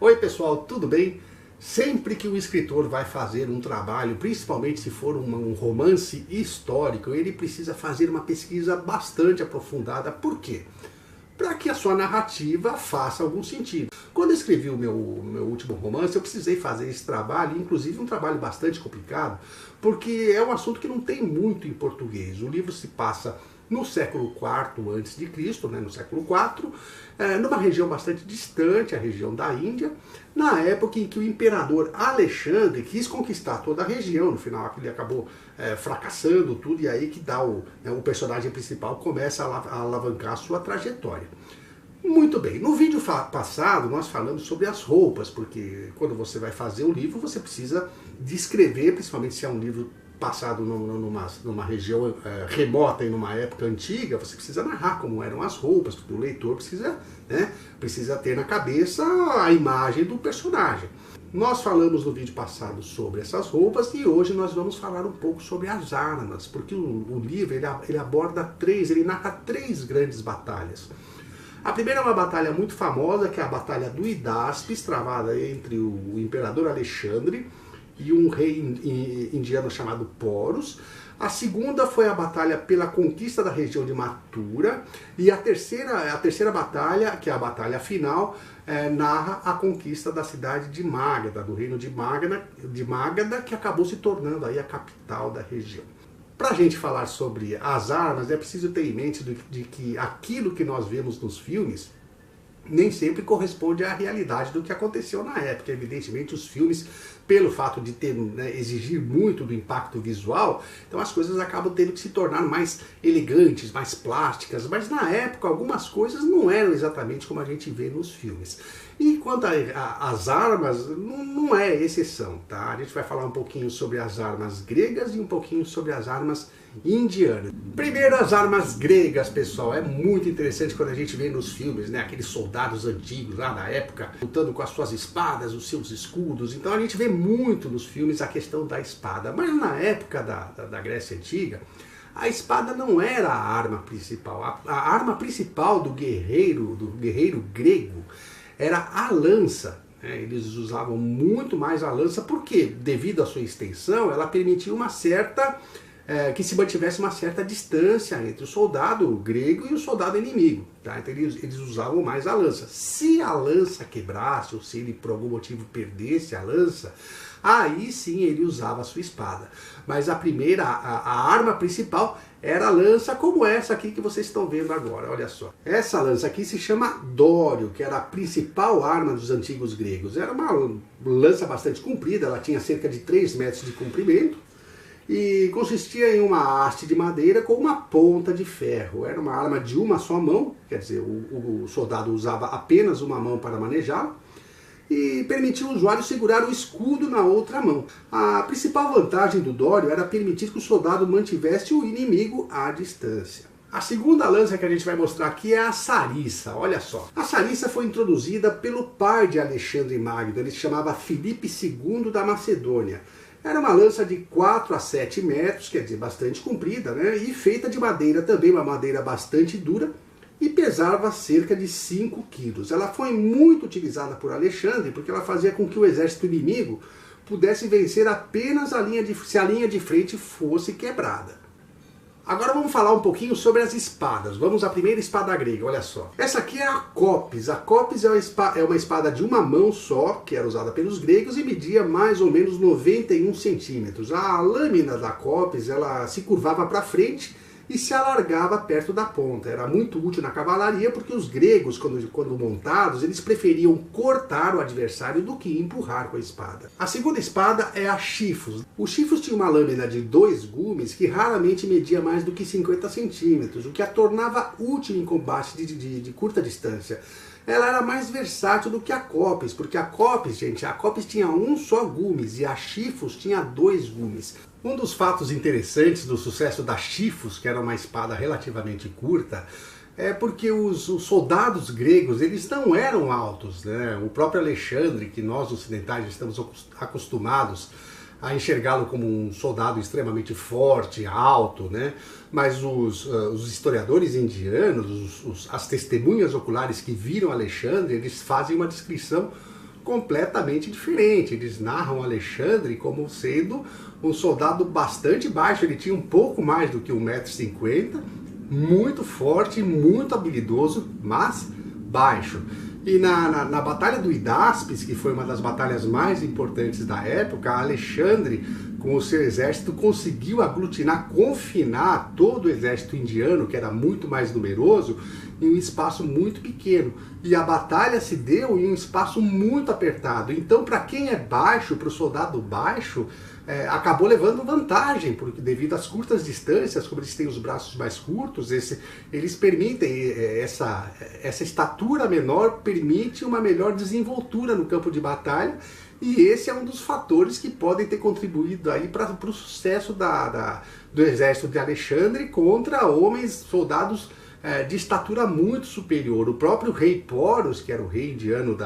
Oi pessoal, tudo bem? Sempre que o escritor vai fazer um trabalho, principalmente se for um romance histórico, ele precisa fazer uma pesquisa bastante aprofundada. Por quê? Para que a sua narrativa faça algum sentido. Quando eu escrevi o meu último romance, eu precisei fazer esse trabalho, inclusive um trabalho bastante complicado, porque é um assunto que não tem muito em português. O livro se passa no século IV a.C., no século IV, numa região bastante distante, a região da Índia, na época em que o imperador Alexandre quis conquistar toda a região. No final ele acabou fracassando tudo, e aí que dá o personagem principal começa a alavancar a sua trajetória. Muito bem, no vídeo passado nós falamos sobre as roupas, porque quando você vai fazer o livro você precisa descrever, principalmente se é um livro passado numa região remota e numa época antiga, você precisa narrar como eram as roupas, porque o leitor precisa ter na cabeça a imagem do personagem. Nós falamos no vídeo passado sobre essas roupas e hoje nós vamos falar um pouco sobre as armas, porque o livro ele aborda ele narra três grandes batalhas. A primeira é uma batalha muito famosa, que é a Batalha do Hidáspes, travada entre o imperador Alexandre e um rei indiano chamado Porus. A segunda foi a batalha pela conquista da região de Mathura. E a terceira batalha, que é a batalha final, narra a conquista da cidade de Magadha, do reino de Magadha, que acabou se tornando aí a capital da região. Para a gente falar sobre as armas, é preciso ter em mente de que aquilo que nós vemos nos filmes nem sempre corresponde à realidade do que aconteceu na época. Evidentemente, os filmes, pelo fato de exigir muito do impacto visual, então as coisas acabam tendo que se tornar mais elegantes, mais plásticas, mas na época algumas coisas não eram exatamente como a gente vê nos filmes. E quanto às armas, não é exceção, tá? A gente vai falar um pouquinho sobre as armas gregas e um pouquinho sobre as armas indianas. Primeiro, as armas gregas, pessoal. É muito interessante quando a gente vê nos filmes, né, aqueles soldados antigos lá na época, lutando com as suas espadas, os seus escudos. Então a gente vê muito nos filmes a questão da espada. Mas na época da Grécia Antiga, a espada não era a arma principal. A arma principal do guerreiro grego era a lança. Eles usavam muito mais a lança porque, devido à sua extensão, ela permitia que se mantivesse uma certa distância entre o soldado grego e o soldado inimigo. Tá? Então eles usavam mais a lança. Se a lança quebrasse, ou se ele por algum motivo perdesse a lança, aí sim ele usava a sua espada. Mas a arma principal era a lança, como essa aqui que vocês estão vendo agora, olha só. Essa lança aqui se chama dório, que era a principal arma dos antigos gregos. Era uma lança bastante comprida, ela tinha cerca de 3 metros de comprimento, e consistia em uma haste de madeira com uma ponta de ferro. Era uma arma de uma só mão, quer dizer, o soldado usava apenas uma mão para manejá-la, e permitia ao usuário segurar o escudo na outra mão. A principal vantagem do dório era permitir que o soldado mantivesse o inimigo à distância. A segunda lança que a gente vai mostrar aqui é a sarissa, olha só. A sarissa foi introduzida pelo pai de Alexandre Magno, ele se chamava Filipe II da Macedônia. Era uma lança de 4 a 7 metros, quer dizer, bastante comprida, né? E feita de madeira também, uma madeira bastante dura, e pesava cerca de 5 quilos. Ela foi muito utilizada por Alexandre porque ela fazia com que o exército inimigo pudesse vencer apenas se a linha de frente fosse quebrada. Agora vamos falar um pouquinho sobre as espadas. Vamos à primeira espada grega, olha só. Essa aqui é a copis. A copis é uma espada de uma mão só, que era usada pelos gregos e media mais ou menos 91 centímetros. A lâmina da copis, ela se curvava para frente e se alargava perto da ponta. Era muito útil na cavalaria porque os gregos, quando montados, eles preferiam cortar o adversário do que empurrar com a espada. A segunda espada é a chifos. O chifos tinha uma lâmina de 2 gumes que raramente media mais do que 50 centímetros, o que a tornava útil em combate de curta distância. Ela era mais versátil do que a copis, porque a copis tinha um só gumes e a chifos tinha 2 gumes. Um dos fatos interessantes do sucesso da chifos, que era uma espada relativamente curta, é porque os soldados gregos eles não eram altos, né? O próprio Alexandre, que nós ocidentais estamos acostumados a enxergá-lo como um soldado extremamente forte, alto, né? Mas os historiadores indianos, as testemunhas oculares que viram Alexandre, eles fazem uma descrição completamente diferente. Eles narram Alexandre como sendo um soldado bastante baixo, ele tinha um pouco mais do que 1,50 m, muito forte, muito habilidoso, mas baixo. E na Batalha do Hidáspes, que foi uma das batalhas mais importantes da época, Alexandre, com o seu exército, conseguiu aglutinar, confinar todo o exército indiano, que era muito mais numeroso, em um espaço muito pequeno. E a batalha se deu em um espaço muito apertado. Então, para quem é baixo, para o soldado baixo, acabou levando vantagem, porque devido às curtas distâncias, como eles têm os braços mais curtos, eles permitem, essa estatura menor permite uma melhor desenvoltura no campo de batalha, e esse é um dos fatores que podem ter contribuído aí para o sucesso do exército de Alexandre contra soldados de estatura muito superior. O próprio rei Poros, que era o rei indiano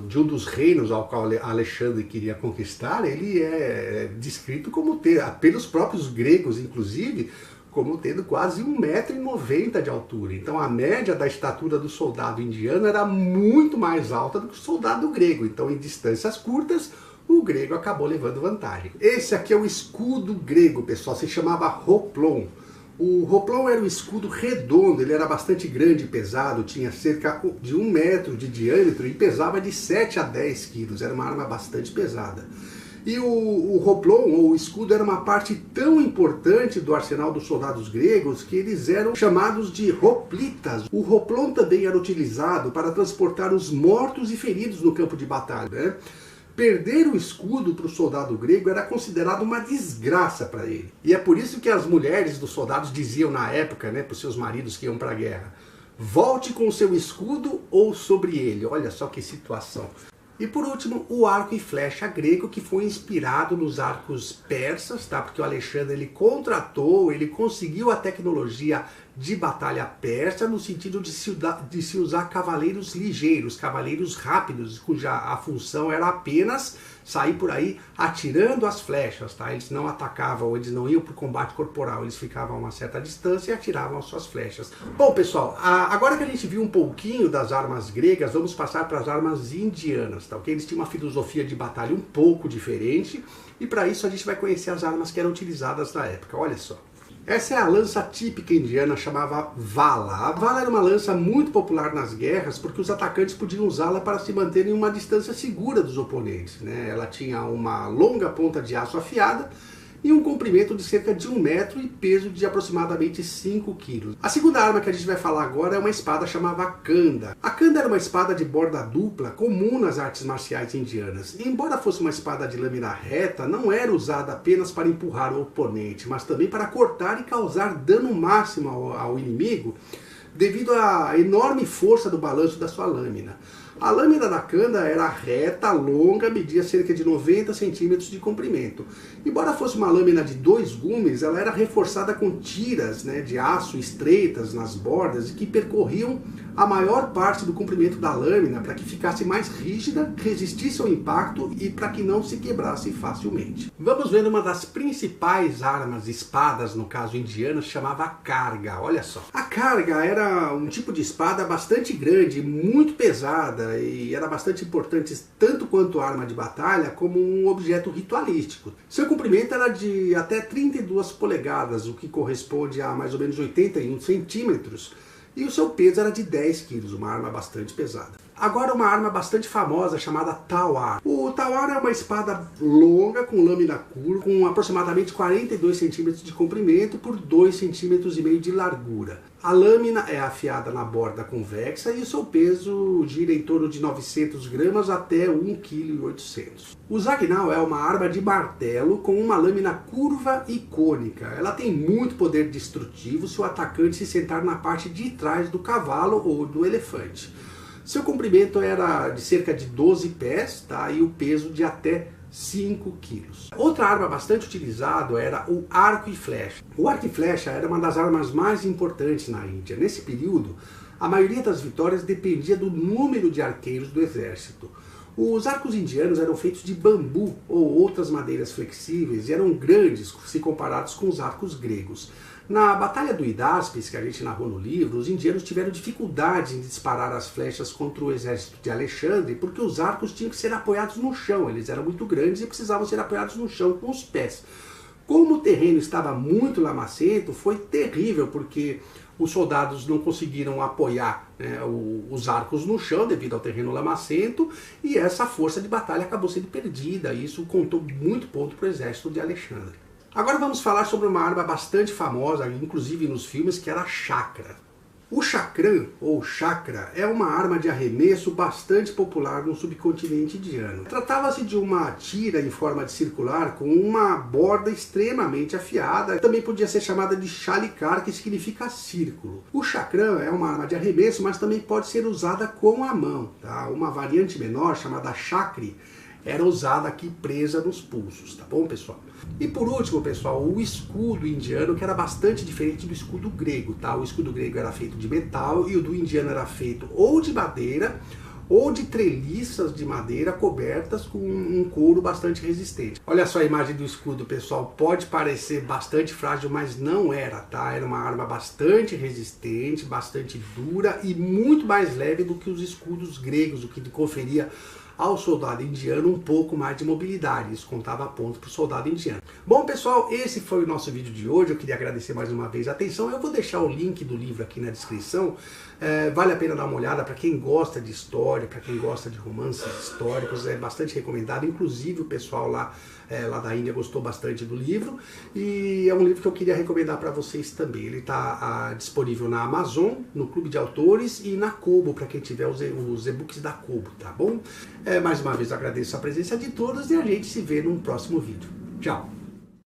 de um dos reinos ao qual Alexandre queria conquistar, ele é descrito como pelos próprios gregos, inclusive, como tendo quase 1,90 m de altura. Então a média da estatura do soldado indiano era muito mais alta do que o soldado grego. Então, em distâncias curtas, o grego acabou levando vantagem. Esse aqui é o escudo grego, pessoal, se chamava hoplon. O hoplon era um escudo redondo, ele era bastante grande e pesado, tinha cerca de 1 metro de diâmetro e pesava de 7 a 10 quilos, era uma arma bastante pesada. E o hoplon, ou escudo, era uma parte tão importante do arsenal dos soldados gregos que eles eram chamados de hoplitas. O hoplon também era utilizado para transportar os mortos e feridos no campo de batalha, né? Perder o escudo para o soldado grego era considerado uma desgraça para ele. E é por isso que as mulheres dos soldados diziam na época, né, para os seus maridos que iam para a guerra: volte com o seu escudo ou sobre ele. Olha só que situação. E por último, o arco e flecha grego, que foi inspirado nos arcos persas, tá? Porque o Alexandre ele conseguiu a tecnologia de batalha persa no sentido de se usar cavaleiros ligeiros, cavaleiros rápidos, cuja a função era apenas sair por aí atirando as flechas, tá? Eles não atacavam, eles não iam para o combate corporal, eles ficavam a uma certa distância e atiravam as suas flechas. Bom, pessoal, agora que a gente viu um pouquinho das armas gregas, vamos passar para as armas indianas, tá? Ok? Eles tinham uma filosofia de batalha um pouco diferente, e para isso a gente vai conhecer as armas que eram utilizadas na época. Olha só. Essa é a lança típica indiana, chamava vala. A vala era uma lança muito popular nas guerras porque os atacantes podiam usá-la para se manterem em uma distância segura dos oponentes, né? Ela tinha uma longa ponta de aço afiada e um comprimento de cerca de 1 metro e peso de aproximadamente 5 quilos. A segunda arma que a gente vai falar agora é uma espada chamada kanda. A kanda era uma espada de borda dupla, comum nas artes marciais indianas. E embora fosse uma espada de lâmina reta, não era usada apenas para empurrar o oponente, mas também para cortar e causar dano máximo ao inimigo, devido à enorme força do balanço da sua lâmina. A lâmina da kanda era reta, longa, media cerca de 90 centímetros de comprimento. Embora fosse uma lâmina de 2 gumes, ela era reforçada com tiras, né, de aço estreitas nas bordas e que percorriam a maior parte do comprimento da lâmina para que ficasse mais rígida, resistisse ao impacto e para que não se quebrasse facilmente. Vamos ver uma das principais armas, espadas, no caso indianas, chamava karga. Olha só. A karga era um tipo de espada bastante grande, muito pesada, e era bastante importante tanto quanto arma de batalha como um objeto ritualístico. Seu comprimento era de até 32 polegadas, o que corresponde a mais ou menos 81 centímetros, e o seu peso era de 10 quilos, uma arma bastante pesada. Agora uma arma bastante famosa chamada tawar. O tawar é uma espada longa com lâmina curva, com aproximadamente 42 centímetros de comprimento por 2,5 centímetros de largura. A lâmina é afiada na borda convexa e o seu peso gira em torno de 900 gramas até 1,8 kg. O zagnal é uma arma de martelo com uma lâmina curva e cônica. Ela tem muito poder destrutivo se o atacante se sentar na parte de trás do cavalo ou do elefante. Seu comprimento era de cerca de 12 pés, tá? E o peso de até 5 quilos. Outra arma bastante utilizada era o arco e flecha. O arco e flecha era uma das armas mais importantes na Índia. Nesse período, a maioria das vitórias dependia do número de arqueiros do exército. Os arcos indianos eram feitos de bambu ou outras madeiras flexíveis e eram grandes se comparados com os arcos gregos. Na Batalha do Hidáspes, que a gente narrou no livro, os indianos tiveram dificuldade em disparar as flechas contra o exército de Alexandre, porque os arcos tinham que ser apoiados no chão, eles eram muito grandes e precisavam ser apoiados no chão com os pés. Como o terreno estava muito lamacento, foi terrível, porque os soldados não conseguiram apoiar, né, os arcos no chão devido ao terreno lamacento, e essa força de batalha acabou sendo perdida. E isso contou muito ponto para o exército de Alexandre. Agora vamos falar sobre uma arma bastante famosa, inclusive nos filmes, que era a chakra. O chakram, ou chakra, é uma arma de arremesso bastante popular no subcontinente indiano. Tratava-se de uma tira em forma de circular com uma borda extremamente afiada. Também podia ser chamada de shalikar, que significa círculo. O chakram é uma arma de arremesso, mas também pode ser usada com a mão. Tá? Uma variante menor, chamada chakri, era usada aqui presa nos pulsos, tá bom, pessoal? E por último, pessoal, o escudo indiano, que era bastante diferente do escudo grego, tá? O escudo grego era feito de metal e o do indiano era feito ou de madeira ou de treliças de madeira cobertas com um couro bastante resistente. Olha só a imagem do escudo, pessoal. Pode parecer bastante frágil, mas não era, tá? Era uma arma bastante resistente, bastante dura e muito mais leve do que os escudos gregos, o que conferia ao soldado indiano um pouco mais de mobilidade. Isso contava pontos para o soldado indiano. Bom, pessoal, esse foi o nosso vídeo de hoje. Eu queria agradecer mais uma vez a atenção. Eu vou deixar o link do livro aqui na descrição. Vale a pena dar uma olhada para quem gosta de história, para quem gosta de romances históricos. É bastante recomendado. Inclusive o pessoal lá da Índia gostou bastante do livro. E é um livro que eu queria recomendar para vocês também. Ele está disponível na Amazon, no Clube de Autores e na Kobo, para quem tiver os e-books da Kobo, tá bom? Mais uma vez agradeço a presença de todos e a gente se vê num próximo vídeo. Tchau!